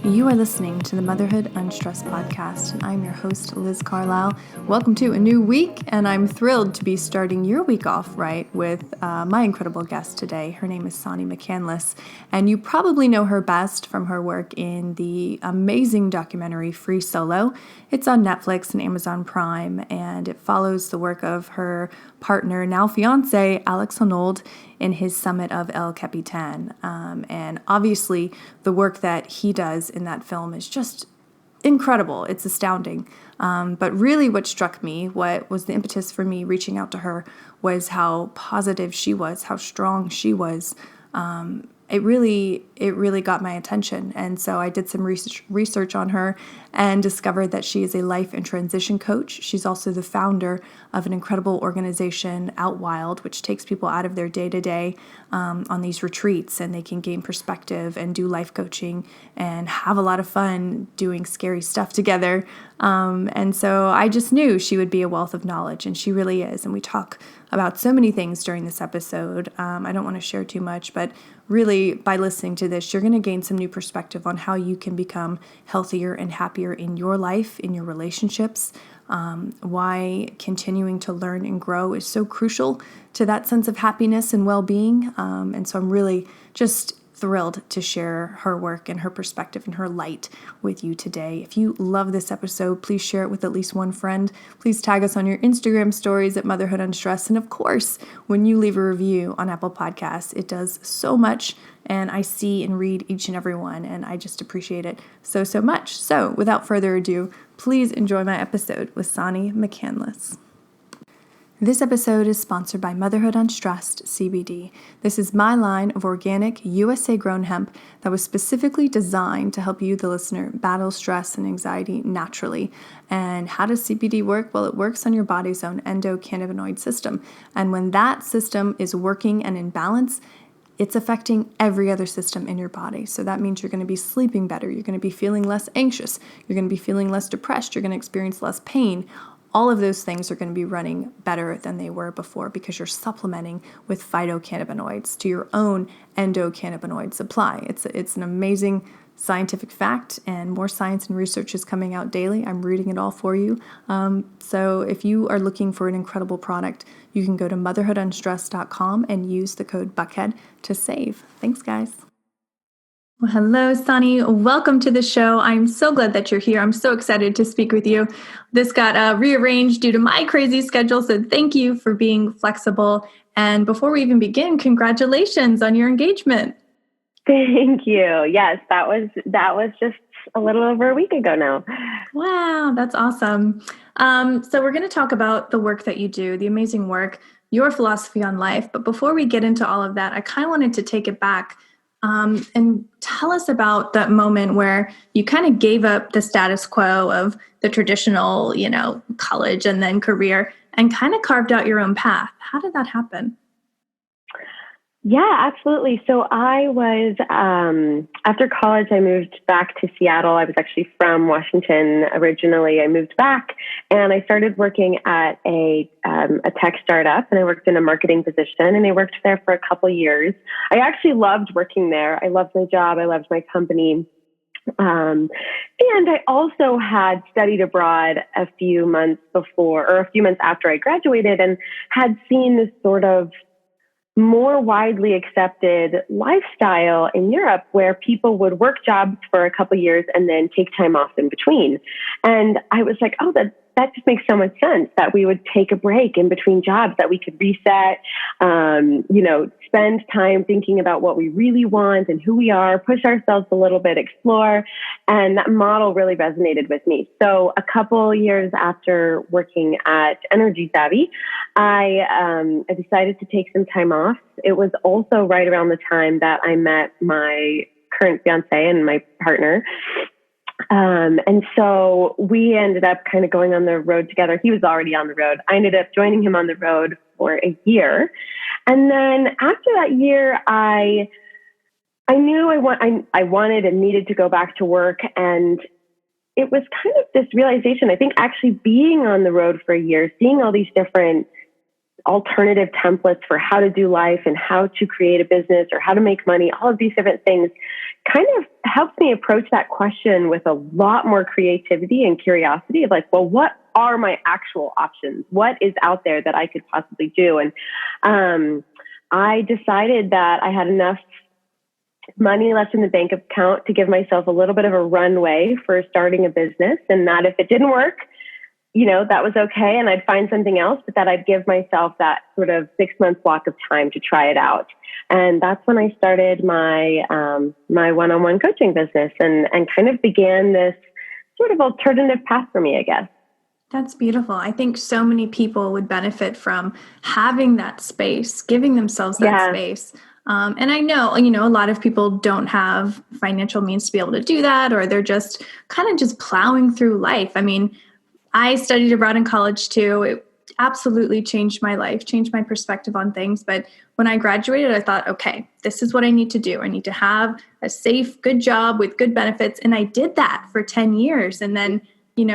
You are listening to the Motherhood Unstressed podcast, and I'm your host, Liz Carlisle. Welcome to a new week, and I'm thrilled to be starting your week off right with my incredible guest today. Her name is Sanni McCandless, and you probably know her best from her work in the amazing documentary Free Solo. It's on Netflix and Amazon Prime, and it follows the work of her partner, now fiance, Alex Honnold, in his summit of El Capitan. And obviously, the work that he does in that film is just incredible. It's astounding. But really what struck me, what was the impetus for me reaching out to her, was how positive she was, how strong she was. It really got my attention. And so I did some research on her and discovered that she is a life and transition coach. She's also the founder of an incredible organization, Outwild, which takes people out of their day-to-day on these retreats, and they can gain perspective and do life coaching and have a lot of fun doing scary stuff together. And so I just knew she would be a wealth of knowledge, and she really is. And we talk about so many things during this episode. I don't want to share too much, but really, by listening to this, you're going to gain some new perspective on how you can become healthier and happier in your life, in your relationships, why continuing to learn and grow is so crucial to that sense of happiness and well-being. And so I'm really just thrilled to share her work and her perspective and her light with you today. If you love this episode, please share it with at least one friend. Please tag us on your Instagram stories at Motherhood Unstressed. And of course, when you leave a review on Apple Podcasts, it does so much. And I see and read each and every one, and I just appreciate it so much. So without further ado, please enjoy my episode with Sanni McCandless. This episode is sponsored by Motherhood Unstressed CBD. This is my line of organic, USA-grown hemp that was specifically designed to help you, the listener, battle stress and anxiety naturally. And how does CBD work? Well, it works on your body's own endocannabinoid system. And when that system is working and in balance, it's affecting every other system in your body. So that means you're going to be sleeping better. You're going to be feeling less anxious. You're going to be feeling less depressed. You're going to experience less pain. All of those things are going to be running better than they were before because you're supplementing with phytocannabinoids to your own endocannabinoid supply. It's an amazing scientific fact, and more science and research is coming out daily. I'm reading it all for you. So if you are looking for an incredible product, you can go to motherhoodunstressed.com and use the code BUCKHEAD to save. Thanks, guys. Well, hello, Sanni. Welcome to the show. I'm so glad that you're here. I'm so excited to speak with you. This got rearranged due to my crazy schedule, so thank you for being flexible. And before we even begin, congratulations on your engagement. Thank you. Yes, that was just a little over a week ago now. Wow, that's awesome. So we're going to talk about the work that you do, the amazing work, your philosophy on life. But before we get into all of that, I kind of wanted to take it back and tell us about that moment where you kind of gave up the status quo of the traditional, college and then career and kind of carved out your own path. How did that happen? Yeah, absolutely. So I was, after college, I moved back to Seattle. I was actually from Washington originally. I moved back and I started working at a tech startup, and I worked in a marketing position, and I worked there for a couple years. I actually loved working there. I loved my job. I loved my company. And I also had studied abroad a few months after I graduated, and had seen this sort of more widely accepted lifestyle in Europe where people would work jobs for a couple years and then take time off in between. And I was like, oh, that just makes so much sense that we would take a break in between jobs, that we could reset, spend time thinking about what we really want and who we are, push ourselves a little bit, explore. And that model really resonated with me. So a couple years after working at Energy Savvy, I decided to take some time off. It was also right around the time that I met my current fiance and my partner. And so we ended up kind of going on the road together. He was already on the road. I ended up joining him on the road for a year. And then after that year, I knew I wanted and needed to go back to work. And it was kind of this realization, I think actually being on the road for a year, seeing all these different alternative templates for how to do life and how to create a business or how to make money, all of these different things kind of helps me approach that question with a lot more creativity and curiosity of like, well, what are my actual options? What is out there that I could possibly do? And I decided that I had enough money left in the bank account to give myself a little bit of a runway for starting a business, and that if it didn't work, that was okay, and I'd find something else, but that I'd give myself that sort of 6-month block of time to try it out. And that's when I started my my one-on-one coaching business and kind of began this sort of alternative path for me, I guess. That's beautiful. I think so many people would benefit from having that space, giving themselves that space. And I know, a lot of people don't have financial means to be able to do that, or they're just kind of just plowing through life. I mean, I studied abroad in college too. It absolutely changed my life, changed my perspective on things. But when I graduated, I thought, okay, this is what I need to do. I need to have a safe, good job with good benefits. And I did that for 10 years. And then,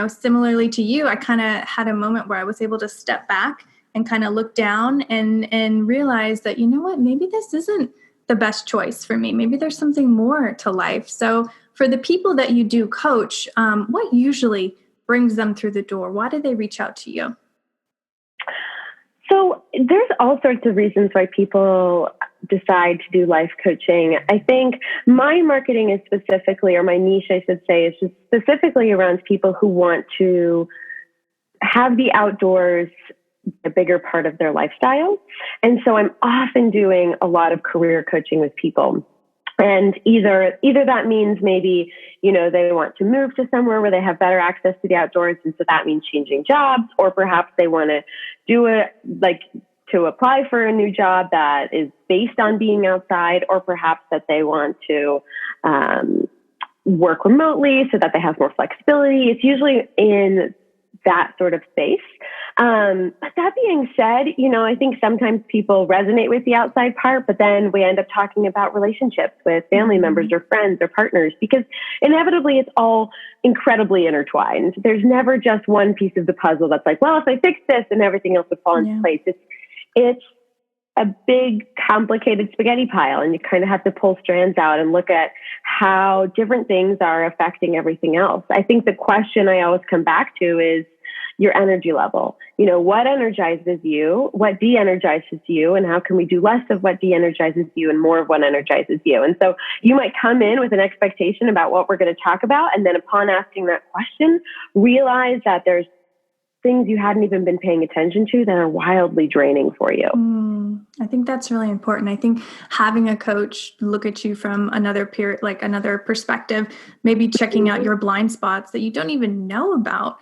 similarly to you, I kind of had a moment where I was able to step back and kind of look down and realize that, maybe this isn't the best choice for me. Maybe there's something more to life. So for the people that you do coach, what usually brings them through the door? Why do they reach out to you? So there's all sorts of reasons why people decide to do life coaching. I think my marketing is specifically, or my niche, I should say, is just specifically around people who want to have the outdoors a bigger part of their lifestyle. And so I'm often doing a lot of career coaching with people. And either that means maybe, they want to move to somewhere where they have better access to the outdoors. And so that means changing jobs, or perhaps they want to do it to apply for a new job that is based on being outside, or perhaps that they want to work remotely so that they have more flexibility. It's usually in that sort of space. But that being said, I think sometimes people resonate with the outside part, but then we end up talking about relationships with family members or friends or partners, because inevitably it's all incredibly intertwined. There's never just one piece of the puzzle that's like, well, if I fix this, then everything else would fall into place. It's a big, complicated spaghetti pile, and you kind of have to pull strands out and look at how different things are affecting everything else. I think the question I always come back to is your energy level. What energizes you, what de-energizes you, and how can we do less of what de-energizes you and more of what energizes you? And so you might come in with an expectation about what we're going to talk about, and then upon asking that question, realize that there's things you hadn't even been paying attention to that are wildly draining for you. I think that's really important. I think having a coach look at you from another perspective, maybe checking out your blind spots that you don't even know about,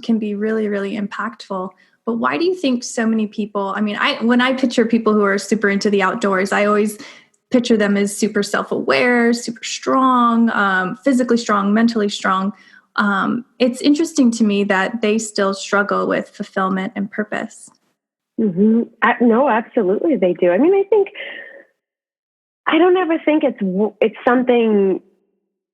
can be really, really impactful. But why do you think so many people, when I picture people who are super into the outdoors, I always picture them as super self-aware, super strong, physically strong, mentally strong. It's interesting to me that they still struggle with fulfillment and purpose. Mm-hmm. No, absolutely they do. I don't ever think it's something.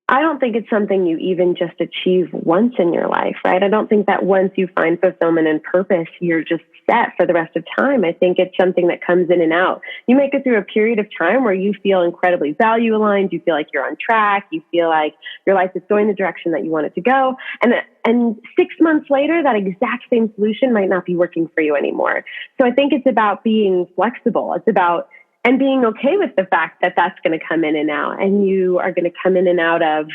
I don't think it's something you even just achieve once in your life, right? I don't think that once you find fulfillment and purpose, you're just set for the rest of time. I think it's something that comes in and out. You make it through a period of time where you feel incredibly value aligned. You feel like you're on track. You feel like your life is going the direction that you want it to go. And 6 months later, that exact same solution might not be working for you anymore. So I think it's about being flexible. It's about and being okay with the fact that that's going to come in and out, and you are going to come in and out of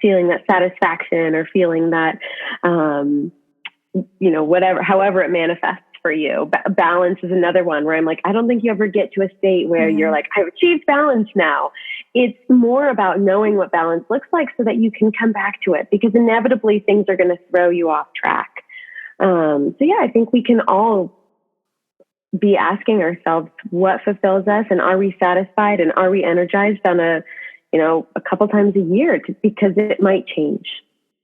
feeling that satisfaction or feeling that, however it manifests for you. Balance is another one where I'm like, I don't think you ever get to a state where you're like, I've achieved balance now. It's more about knowing what balance looks like so that you can come back to it, because inevitably things are going to throw you off track. I think we can all be asking ourselves what fulfills us, and are we satisfied, and are we energized on a couple times a year, because it might change.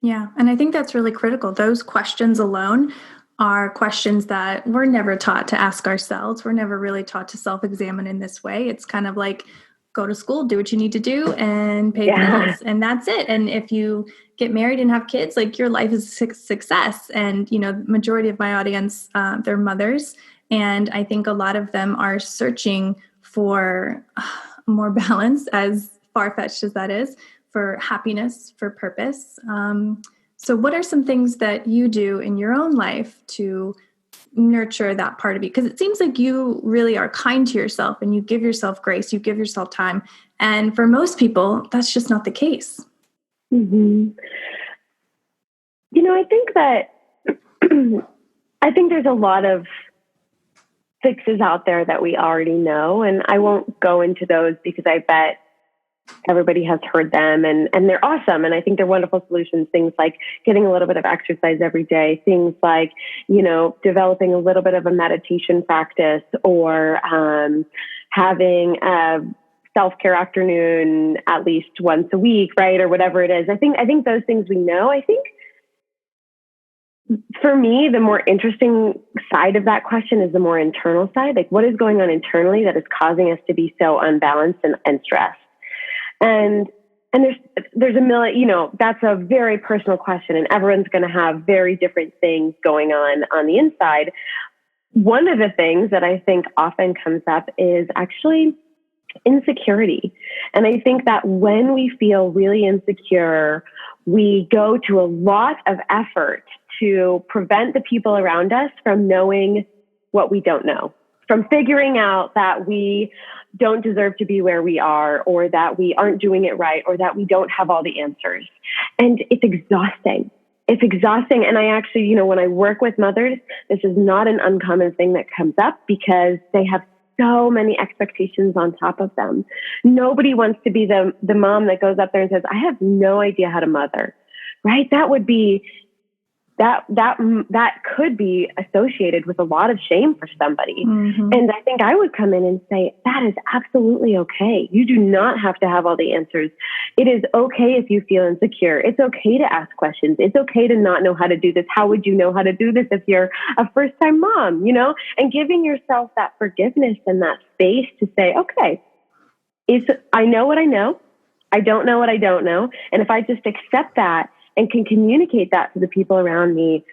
Yeah. And I think that's really critical. Those questions alone are questions that we're never taught to ask ourselves. We're never really taught to self-examine in this way. It's kind of like, go to school, do what you need to do, and pay bills, and that's it. And if you get married and have kids, like, your life is a success. And, the majority of my audience, they're mothers. And I think a lot of them are searching for more balance as far-fetched as that is, for happiness, for purpose. So what are some things that you do in your own life to nurture that part of you? Because it seems like you really are kind to yourself and you give yourself grace, you give yourself time. And for most people, that's just not the case. Mm-hmm. I think there's a lot of fixes out there that we already know, and I won't go into those because I bet everybody has heard them and they're awesome. And I think they're wonderful solutions. Things like getting a little bit of exercise every day, things like, developing a little bit of a meditation practice, or having a self-care afternoon at least once a week, right? Or whatever it is. I think those things we know. I think for me, the more interesting side of that question is the more internal side. Like, what is going on internally that is causing us to be so unbalanced and stressed? And there's a million, that's a very personal question, and everyone's going to have very different things going on the inside. One of the things that I think often comes up is actually insecurity. And I think that when we feel really insecure, we go to a lot of effort to prevent the people around us from knowing what we don't know, from figuring out that we don't deserve to be where we are, or that we aren't doing it right, or that we don't have all the answers. And it's exhausting. It's exhausting. And I actually, when I work with mothers, this is not an uncommon thing that comes up because they have so many expectations on top of them. Nobody wants to be the mom that goes up there and says, I have no idea how to mother, right? That would be that could be associated with a lot of shame for somebody. Mm-hmm. And I think I would come in and say, that is absolutely okay. You do not have to have all the answers. It is okay if you feel insecure. It's okay to ask questions. It's okay to not know how to do this. How would you know how to do this if you're a first-time mom, and giving yourself that forgiveness and that space to say, okay, I know what I know. I don't know what I don't know. And if I just accept that and can communicate that to the people around me,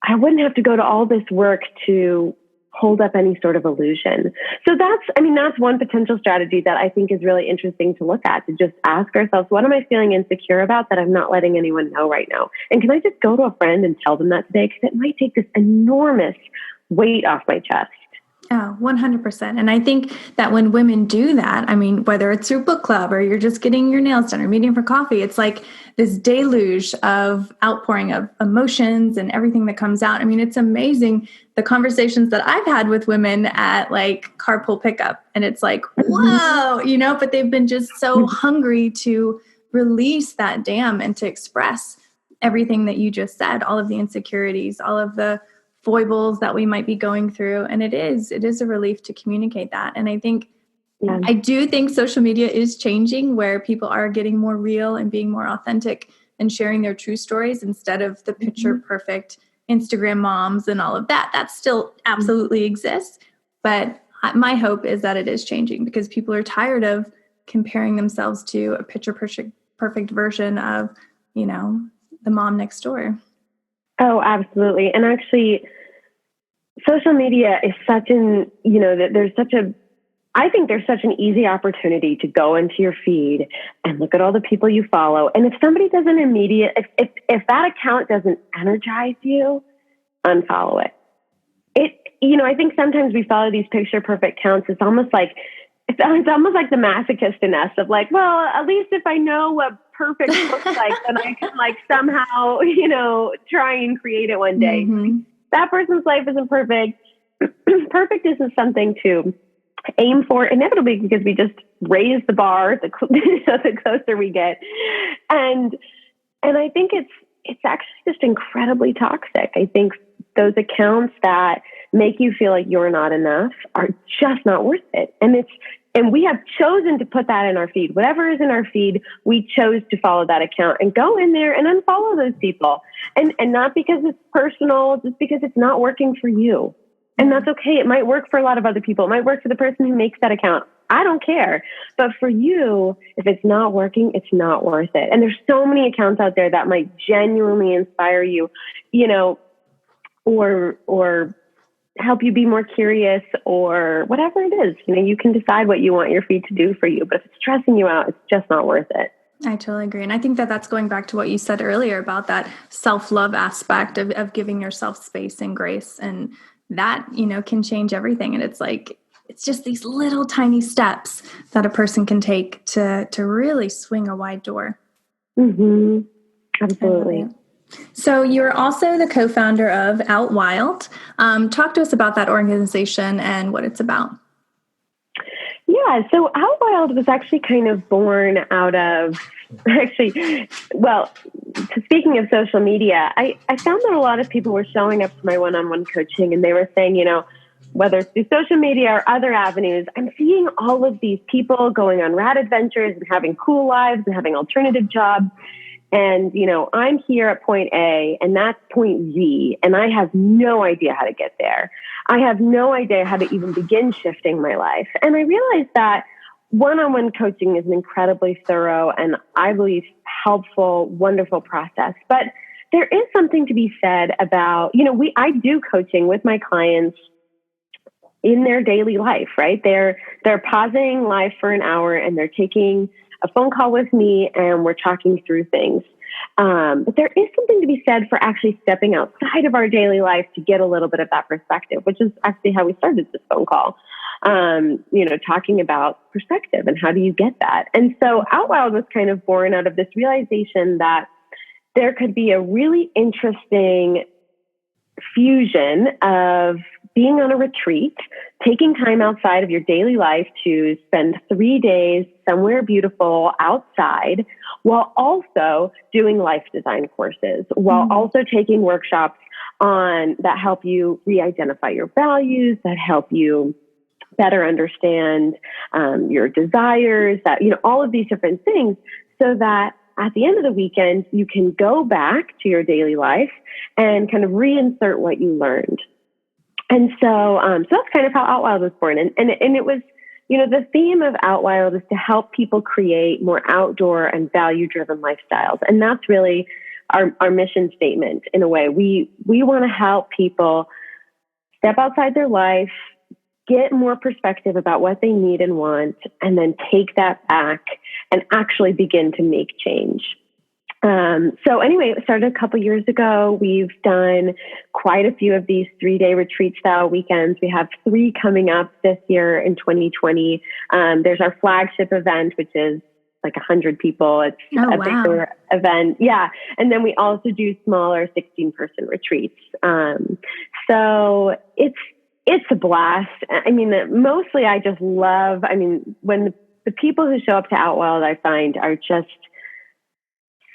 I wouldn't have to go to all this work to hold up any sort of illusion. So that's one potential strategy that I think is really interesting to look at, to just ask ourselves, what am I feeling insecure about that I'm not letting anyone know right now? And can I just go to a friend and tell them that today? Because it might take this enormous weight off my chest. Oh, 100%. And I think that when women do that, whether it's through book club or you're just getting your nails done or meeting for coffee, it's like this deluge of outpouring of emotions and everything that comes out. It's amazing the conversations that I've had with women at like carpool pickup. And it's like, whoa, but they've been just so hungry to release that dam and to express everything that you just said, all of the insecurities, all of the foibles that we might be going through. And it is a relief to communicate that. And I think, I do think social media is changing, where people are getting more real and being more authentic and sharing their true stories instead of the picture perfect Instagram moms and all of that. That still absolutely exists. But my hope is that it is changing because people are tired of comparing themselves to a picture perfect version of, the mom next door. Oh, absolutely. And actually, social media is I think there's such an easy opportunity to go into your feed and look at all the people you follow. And if somebody doesn't if that account doesn't energize you, unfollow it. I think sometimes we follow these picture perfect accounts. It's almost like the masochist in us of like, well, at least if I know what perfect looks like, then I can somehow, try and create it one day. Mm-hmm. That person's life isn't perfect. Perfect isn't something to aim for inevitably because we just raise the bar the closer we get. And I think it's actually just incredibly toxic. I think those accounts that make you feel like you're not enough are just not worth it. And we have chosen to put that in our feed. Whatever is in our feed, we chose to follow that account and go in there and unfollow those people. And not because it's personal, just because it's not working for you. And that's okay. It might work for a lot of other people. It might work for the person who makes that account. I don't care. But for you, if it's not working, it's not worth it. And there's so many accounts out there that might genuinely inspire you, or help you be more curious or whatever it is. You can decide what you want your feet to do for you, but if it's stressing you out, it's just not worth it. I totally agree. And I think that that's going back to what you said earlier about that self-love aspect of giving yourself space and grace. And that, can change everything. And it's like, it's just these little tiny steps that a person can take to really swing a wide door. Mm-hmm. Absolutely. So you're also the co-founder of Outwild. Talk to us about that organization and what it's about. Yeah, so Outwild was actually kind of born out of, speaking of social media, I found that a lot of people were showing up to my one-on-one coaching and they were saying, whether it's through social media or other avenues, I'm seeing all of these people going on rad adventures and having cool lives and having alternative jobs. And, I'm here at point A and that's point Z, and I have no idea how to get there. I have no idea how to even begin shifting my life. And I realized that one-on-one coaching is an incredibly thorough and I believe helpful, wonderful process. But there is something to be said about, I do coaching with my clients in their daily life, right? They're pausing life for an hour and they're taking a phone call with me and we're talking through things. But there is something to be said for actually stepping outside of our daily life to get a little bit of that perspective, which is actually how we started this phone call, talking about perspective and how do you get that? And so Outwild was kind of born out of this realization that there could be a really interesting fusion of being on a retreat, taking time outside of your daily life to spend 3 days somewhere beautiful outside, while also doing life design courses, while also taking workshops that help you re-identify your values, that help you better understand your desires, that, all of these different things, so that at the end of the weekend, you can go back to your daily life and kind of reinsert what you learned. And so that's kind of how Outwild was born. And it was, the theme of Outwild is to help people create more outdoor and value-driven lifestyles. And that's really our mission statement in a way. We want to help people step outside their life, get more perspective about what they need and want, and then take that back and actually begin to make change. So anyway, it started a couple years ago. We've done quite a few of these 3-day retreat style weekends. We have 3 coming up this year in 2020. There's our flagship event, which is like 100 people. It's a bigger event. Yeah. And then we also do smaller 16-person retreats. So it's a blast. I mean, mostly I just love, when the people who show up to Outwild, I find, are just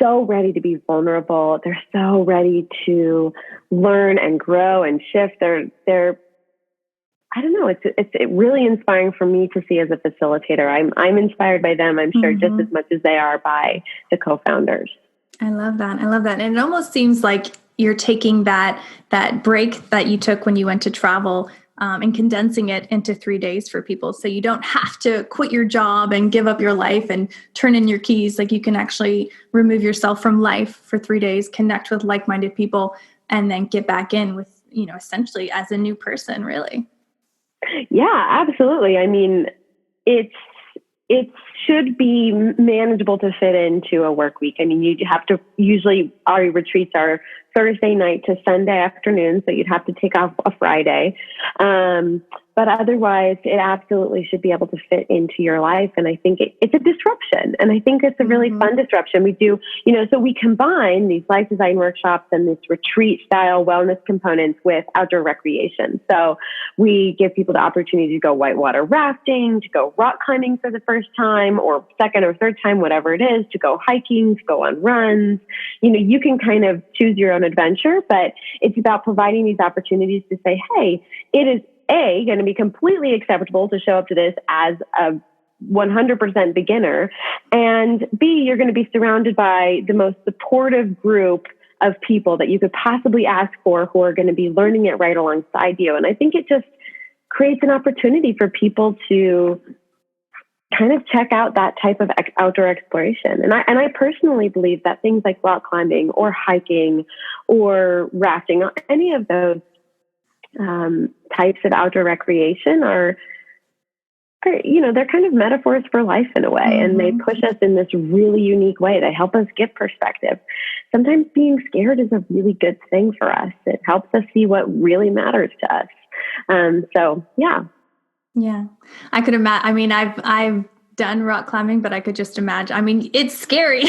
so ready to be vulnerable. They're so ready to learn and grow and shift. They're I don't know. It's really inspiring for me to see as a facilitator. I'm inspired by them, I'm sure, just as much as they are by the co-founders. I love that. And it almost seems like you're taking that break that you took when you went to travel and condensing it into 3 days for people. So you don't have to quit your job and give up your life and turn in your keys. Like, you can actually remove yourself from life for 3 days, connect with like-minded people, and then get back in with, essentially as a new person, really. Yeah, absolutely. I mean, it should be manageable to fit into a work week. I mean, you have to, usually our retreats are Thursday night to Sunday afternoon, so you'd have to take off a Friday. But otherwise, it absolutely should be able to fit into your life. And I think it's a disruption. And I think it's a really fun disruption. We do, so we combine these life design workshops and this retreat style wellness components with outdoor recreation. So we give people the opportunity to go whitewater rafting, to go rock climbing for the first time or second or third time, whatever it is, to go hiking, to go on runs. You can kind of choose your own adventure, but it's about providing these opportunities to say, hey, it is going to be completely acceptable to show up to this as a 100% beginner. And B, you're going to be surrounded by the most supportive group of people that you could possibly ask for, who are going to be learning it right alongside you. And I think it just creates an opportunity for people to kind of check out that type of outdoor exploration. And I personally believe that things like rock climbing or hiking or rafting, any of those types of outdoor recreation are, they're kind of metaphors for life in a way, and they push us in this really unique way. They help us get perspective. Sometimes being scared is a really good thing for us. It helps us see what really matters to us. So, yeah. Yeah, I could imagine. I mean, I've done rock climbing, but I could just imagine. I mean, it's scary.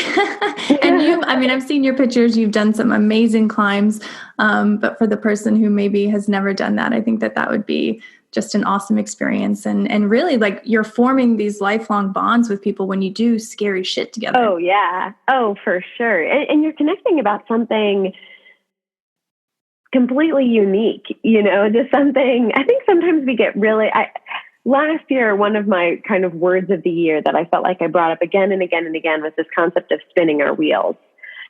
And I've seen your pictures. You've done some amazing climbs. But for the person who maybe has never done that, I think that would be just an awesome experience. And really, like, you're forming these lifelong bonds with people when you do scary shit together. Oh, yeah. Oh, for sure. And you're connecting about something completely unique, just something. I think sometimes we get last year, one of my kind of words of the year that I felt like I brought up again and again and again was this concept of spinning our wheels,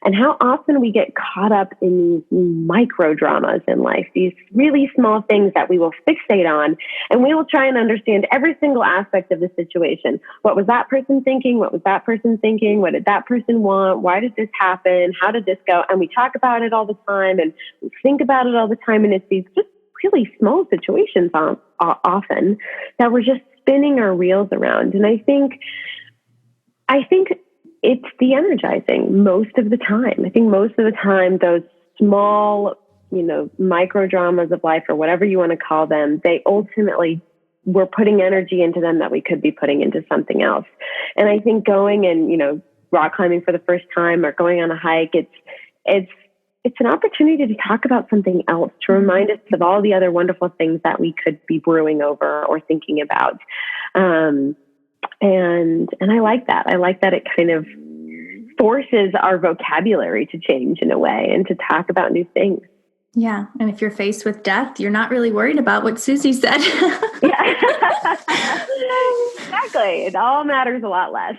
and how often we get caught up in these micro dramas in life, these really small things that we will fixate on, and we will try and understand every single aspect of the situation. What was that person thinking? What was that person thinking? What did that person want? Why did this happen? How did this go? And we talk about it all the time, and we think about it all the time, and it's these just really small situations often that we're just spinning our wheels around. And I think it's de-energizing most of the time. I think most of the time, those small, micro dramas of life, or whatever you want to call them, they ultimately, we're putting energy into them that we could be putting into something else. And I think going and, rock climbing for the first time or going on a hike, it's an opportunity to talk about something else, to remind us of all the other wonderful things that we could be brewing over or thinking about. And I like that. I like that it kind of forces our vocabulary to change in a way and to talk about new things. Yeah. And if you're faced with death, you're not really worried about what Susie said. Yeah. Exactly. It all matters a lot less.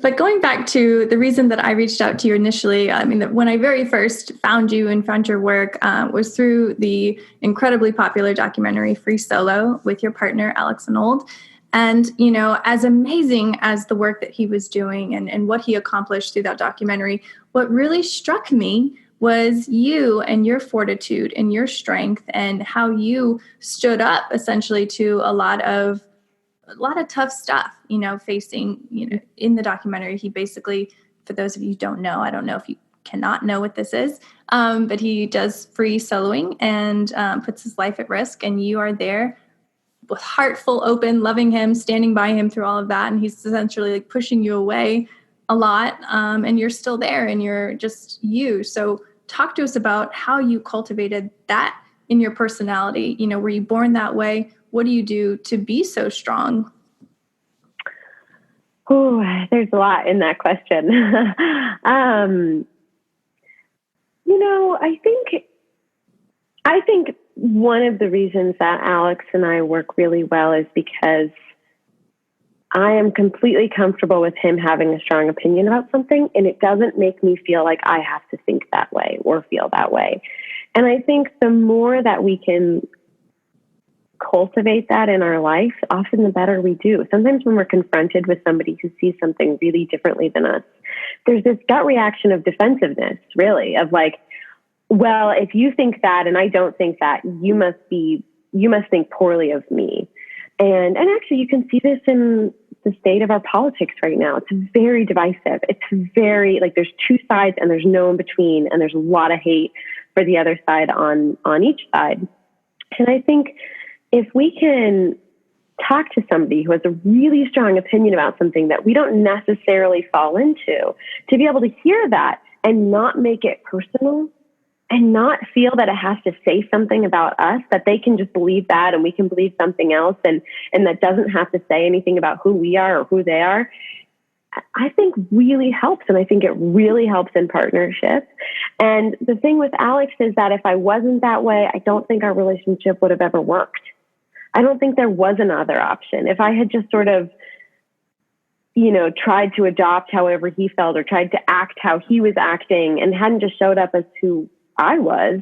But going back to the reason that I reached out to you initially, when I very first found you and found your work was through the incredibly popular documentary Free Solo with your partner, Alex Arnold. And, as amazing as the work that he was doing and what he accomplished through that documentary, what really struck me was you and your fortitude and your strength and how you stood up essentially to a lot of tough stuff, facing, in the documentary. He basically, for those of you who don't know, I don't know if you cannot know what this is, but he does free soloing and puts his life at risk, and you are there with heart full open, loving him, standing by him through all of that. And he's essentially like pushing you away a lot. And you're still there and you're just you. So talk to us about how you cultivated that in your personality. Were you born that way? What do you do to be so strong? Oh, there's a lot in that question. I think one of the reasons that Alex and I work really well is because I am completely comfortable with him having a strong opinion about something, and it doesn't make me feel like I have to think that way or feel that way. And I think the more that we can cultivate that in our life, often the better we do. Sometimes when we're confronted with somebody who sees something really differently than us, there's this gut reaction of defensiveness, really, of like, well, if you think that and I don't think that, you must think poorly of me. And actually, you can see this in the state of our politics right now. It's very divisive. It's very, like, there's two sides and there's no in between, and there's a lot of hate for the other side on each side. And I think if we can talk to somebody who has a really strong opinion about something that we don't necessarily fall into, to be able to hear that and not make it personal, and not feel that it has to say something about us, that they can just believe that and we can believe something else, and that doesn't have to say anything about who we are or who they are, I think really helps. And I think it really helps in partnership. And the thing with Alex is that if I wasn't that way, I don't think our relationship would have ever worked. I don't think there was another option. If I had just sort of, tried to adopt however he felt or tried to act how he was acting and hadn't just showed up as who I was,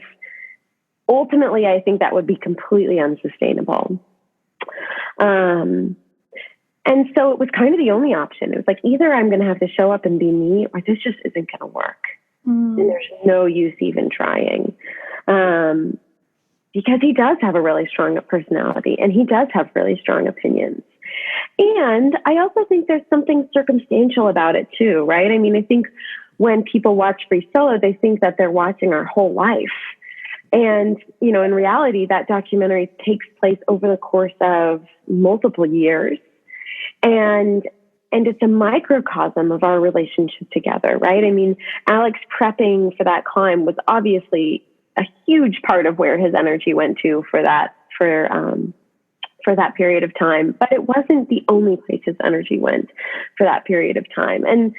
ultimately, I think that would be completely unsustainable. And so it was kind of the only option. It was like, either I'm going to have to show up and be me, or this just isn't going to work. And there's no use even trying. because he does have a really strong personality and he does have really strong opinions. And I also think there's something circumstantial about it too, right? I mean, I think when people watch Free Solo, they think that they're watching our whole life. And, you know, in reality, that documentary takes place over the course of multiple years. And it's a microcosm of our relationship together, right? I mean, Alex prepping for that climb was obviously a huge part of where his energy went to for that period of time, but it wasn't the only place his energy went for that period of time. And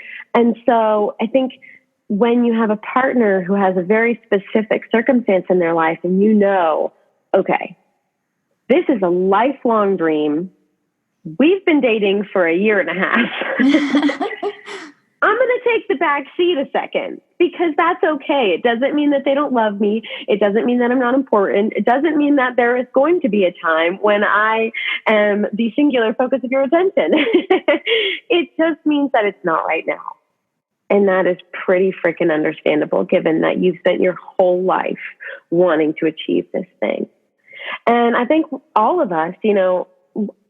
so I think when you have a partner who has a very specific circumstance in their life and you know, okay, this is a lifelong dream. We've been dating for a year and a half. I'm going to take the back seat a second because that's okay. It doesn't mean that they don't love me. It doesn't mean that I'm not important. It doesn't mean that there is going to be a time when I am the singular focus of your attention. It just means that it's not right now. And that is pretty freaking understandable given that you've spent your whole life wanting to achieve this thing. And I think all of us, you know,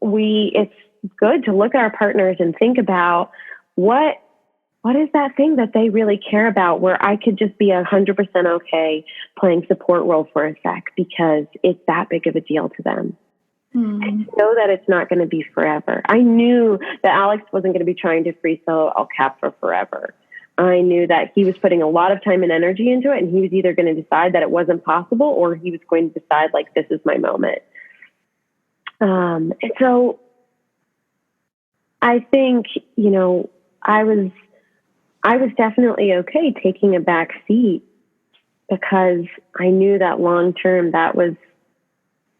it's good to look at our partners and think about what is that thing that they really care about where I could just be 100% okay playing support role for a sec because it's that big of a deal to them. And know that it's not going to be forever. I knew that Alex wasn't going to be trying to free solo El Cap for forever. I knew that he was putting a lot of time and energy into it, and he was either going to decide that it wasn't possible or he was going to decide, like, this is my moment. And so I think, you know, I was definitely okay taking a back seat because I knew that long term that was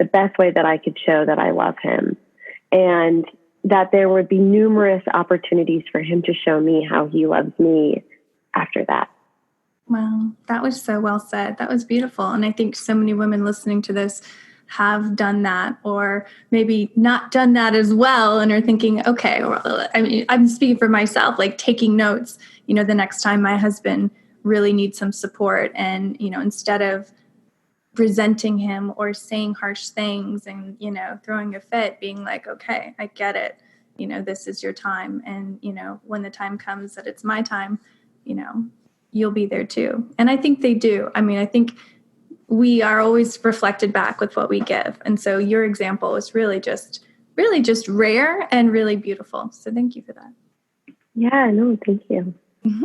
the best way that I could show that I love him and that there would be numerous opportunities for him to show me how he loves me after that. Wow, that was so well said. That was beautiful. And I think so many women listening to this have done that or maybe not done that as well and are thinking, okay, well, I mean, I'm speaking for myself, like taking notes, you know, the next time my husband really needs some support and, you know, instead of resenting him or saying harsh things and, you know, throwing a fit, being like, okay, I get it. You know, this is your time. And, you know, when the time comes that it's my time, you know, you'll be there too. And I think they do. I mean, I think we are always reflected back with what we give. And so your example is really just rare and really beautiful. So thank you for that. Yeah, no, thank you. Mm-hmm.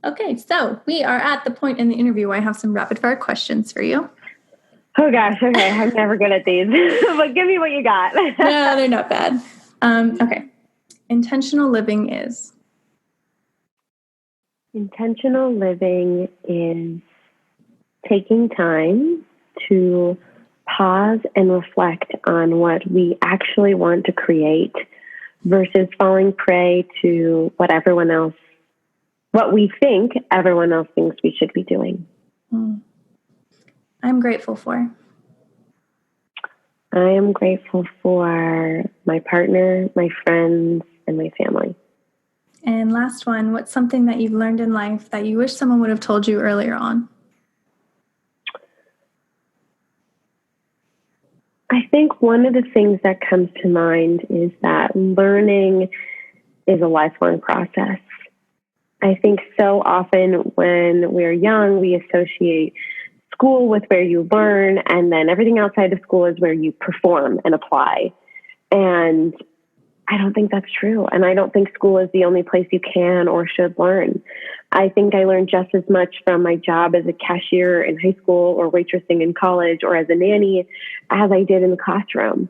Okay, so we are at the point in the interview where I have some rapid fire questions for you. Oh gosh, okay, I'm never good at these, but give me what you got. No, they're not bad. Okay, intentional living is? Intentional living is taking time to pause and reflect on what we actually want to create versus falling prey to what we think everyone else thinks we should be doing. I'm grateful for? I am grateful for my partner, my friends, and my family. And last one, what's something that you've learned in life that you wish someone would have told you earlier on? I think one of the things that comes to mind is that learning is a lifelong process. I think so often when we're young, we associate school with where you learn, and then everything outside of school is where you perform and apply. And I don't think that's true. And I don't think school is the only place you can or should learn. I think I learned just as much from my job as a cashier in high school or waitressing in college or as a nanny as I did in the classroom.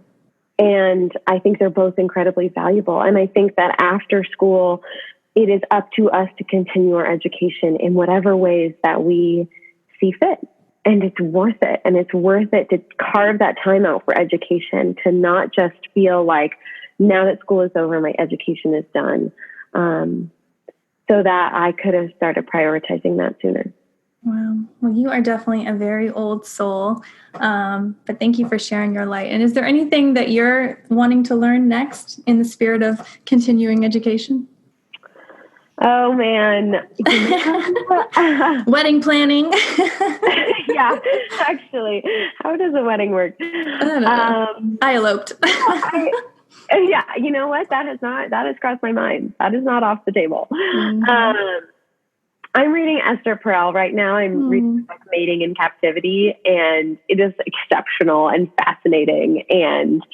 And I think they're both incredibly valuable. And I think that after school, it is up to us to continue our education in whatever ways that we see fit. And it's worth it. And it's worth it to carve that time out for education, to not just feel like now that school is over, my education is done. So that I could have started prioritizing that sooner. Wow. Well, you are definitely a very old soul. But thank you for sharing your light. And is there anything that you're wanting to learn next in the spirit of continuing education? Oh man. Wedding planning. Yeah, actually, how does a wedding work? I don't know. I eloped. Yeah, you know what? That has crossed my mind. That is not off the table. Mm-hmm. I'm reading Esther Perel right now. I'm reading the book Mating in Captivity, and it is exceptional and fascinating. And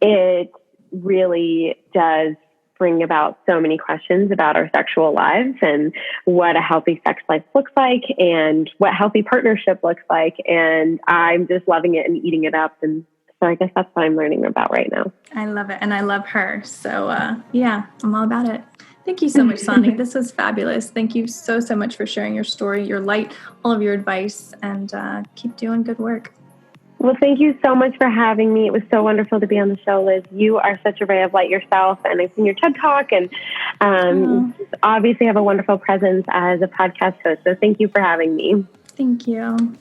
it really does bring about so many questions about our sexual lives and what a healthy sex life looks like and what healthy partnership looks like. And I'm just loving it and eating it up. And so I guess that's what I'm learning about right now. I love it. And I love her. So yeah, I'm all about it. Thank you so much, Sanni. This was fabulous. Thank you so much for sharing your story, your light, all of your advice, and keep doing good work. Well, thank you so much for having me. It was so wonderful to be on the show, Liz. You are such a ray of light yourself, and I've seen your TED Talk, and you obviously have a wonderful presence as a podcast host. So thank you for having me. Thank you.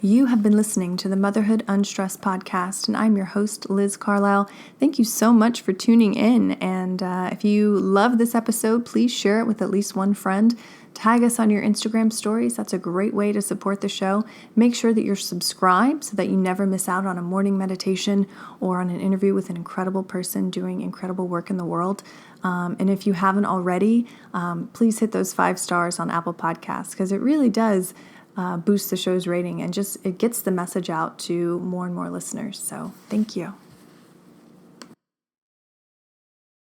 You have been listening to the Motherhood Unstressed podcast, and I'm your host, Liz Carlisle. Thank you so much for tuning in, and if you love this episode, please share it with at least one friend. Tag us on your Instagram stories. That's a great way to support the show. Make sure that you're subscribed so that you never miss out on a morning meditation or on an interview with an incredible person doing incredible work in the world. And if you haven't already, please hit those 5 stars on Apple Podcasts, because it really does boost the show's rating and just it gets the message out to more and more listeners. So thank you.